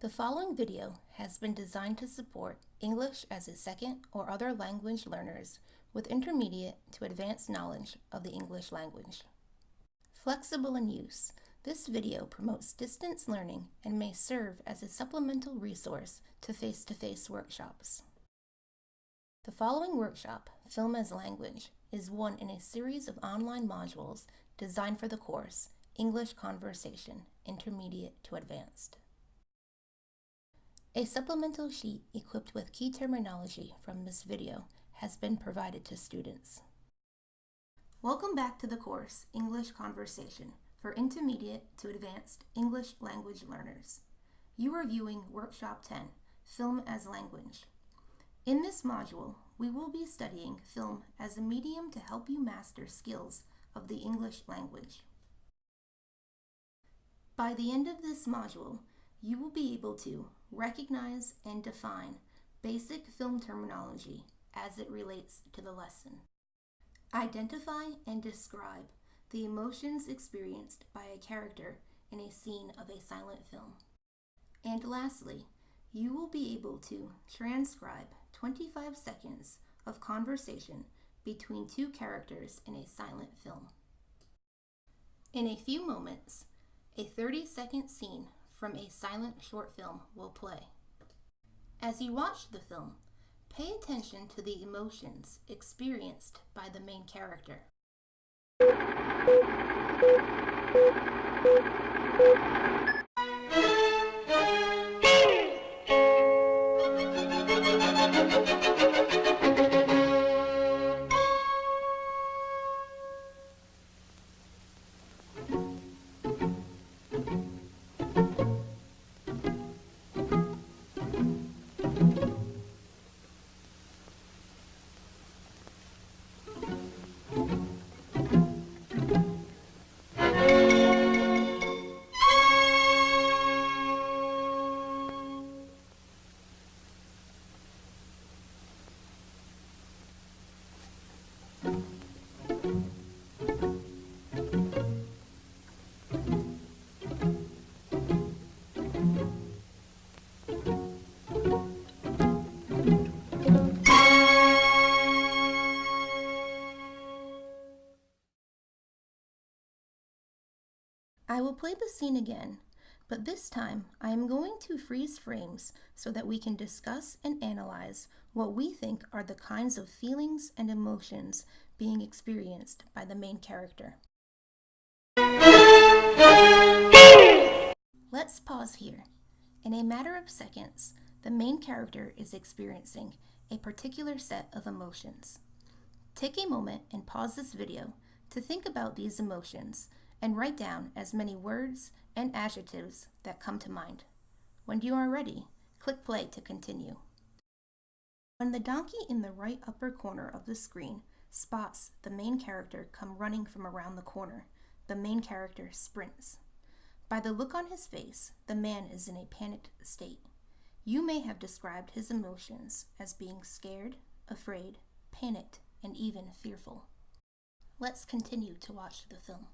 The following video has been designed to support English as a second or other language learners with intermediate to advanced knowledge of the English language. Flexible in use, this video promotes distance learning and may serve as a supplemental resource to face-to-face workshops. The following workshop, Film as Language, is one in a series of online modules designed for the course English Conversation, Intermediate to Advanced. A supplemental sheet equipped with key terminology from this video has been provided to students. Welcome back to the course English Conversation for Intermediate to Advanced English Language Learners. You are viewing Workshop 10, Film as Language. In this module, we will be studying film as a medium to help you master skills of the English language. By the end of this module, you will be able to recognize and define basic film terminology as it relates to the lesson. Identify and describe the emotions experienced by a character in a scene of a silent film. And lastly, you will be able to transcribe 25 seconds of conversation between two characters in a silent film. In a few moments, a 30-second scene from a silent short film will play. As you watch the film, pay attention to the emotions experienced by the main character. I will play the scene again, but this time I am going to freeze frames so that we can discuss and analyze what we think are the kinds of feelings and emotions being experienced by the main character. Let's pause here. In a matter of seconds, the main character is experiencing a particular set of emotions. Take a moment and pause this video to think about these emotions and write down as many words and adjectives that come to mind. When you are ready, click play to continue. When the donkey in the right upper corner of the screen spots the main character come running from around the corner, the main character sprints. By the look on his face, the man is in a panicked state. You may have described his emotions as being scared, afraid, panicked, and even fearful. Let's continue to watch the film.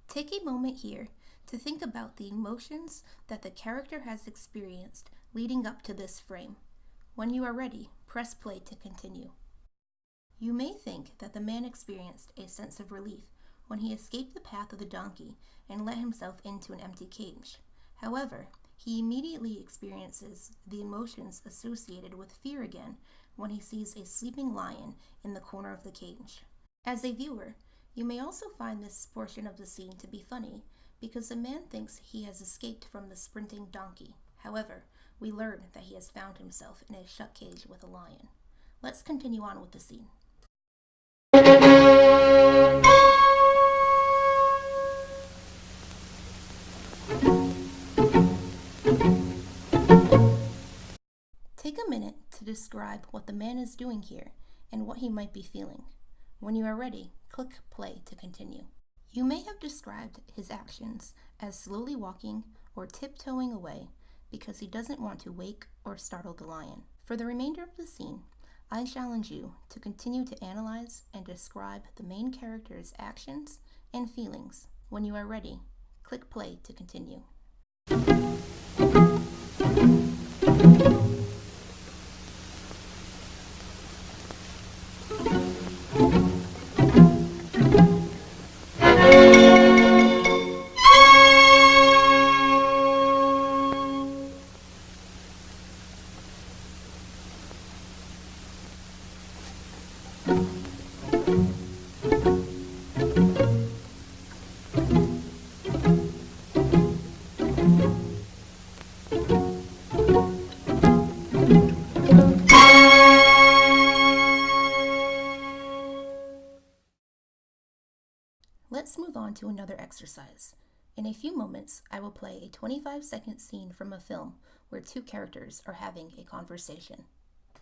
Take a moment here to think about the emotions that the character has experienced leading up to this frame. When you are ready, press play to continue. You may think that the man experienced a sense of relief when he escaped the path of the donkey and let himself into an empty cage. However, he immediately experiences the emotions associated with fear again when he sees a sleeping lion in the corner of the cage. As a viewer, you may also find this portion of the scene to be funny because the man thinks he has escaped from the sprinting donkey. However, we learn that he has found himself in a shut cage with a lion. Let's continue on with the scene. Take a minute to describe what the man is doing here and what he might be feeling. When you are ready, click play to continue. You may have described his actions as slowly walking or tiptoeing away because he doesn't want to wake or startle the lion. For the remainder of the scene, I challenge you to continue to analyze and describe the main character's actions and feelings. When you are ready, Click play to continue. Let's move on to another exercise. In a few moments, I will play a 25-second scene from a film where two characters are having a conversation.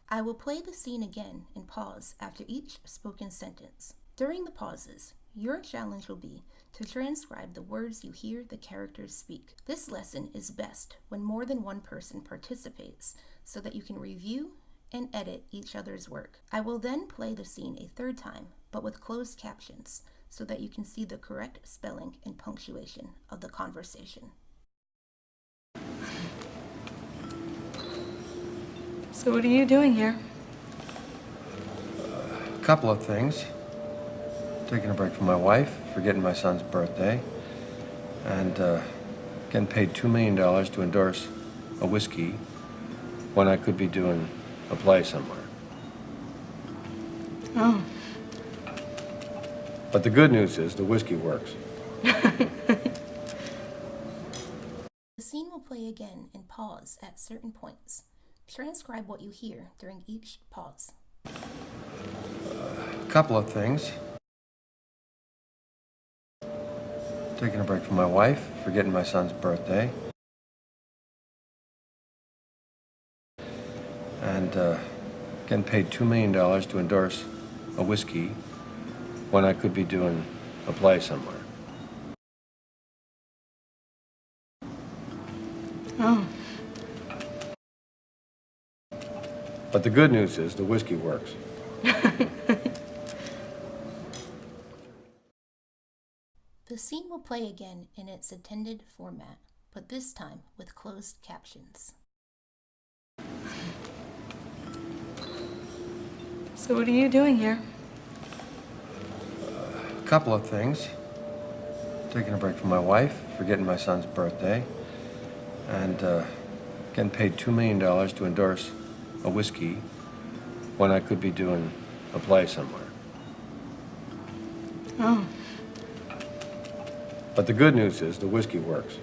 I will play the scene again and pause after each spoken sentence. During the pauses, your challenge will be to transcribe the words you hear the characters speak. This lesson is best when more than one person participates so that you can review and edit each other's work. I will then play the scene a third time, but with closed captions, so that you can see the correct spelling and punctuation of the conversation. So what are you doing here? A couple of things. Taking a break from my wife, forgetting my son's birthday, and getting paid $2 million to endorse a whiskey when I could be doing a play somewhere. Oh. But the good news is the whiskey works. The scene will play again and pause at certain points. Transcribe what you hear during each pause. A couple of things. Taking a break from my wife, forgetting my son's birthday, and getting paid $2 million to endorse a whiskey when I could be doing a play somewhere. Oh. But the good news is the whiskey works. The scene will play again in its intended format, but this time with closed captions. So what are you doing here? A couple of things. Taking a break from my wife, forgetting my son's birthday, and getting paid $2 million to endorse a whiskey when I could be doing a play somewhere. Oh. But the good news is the whiskey works.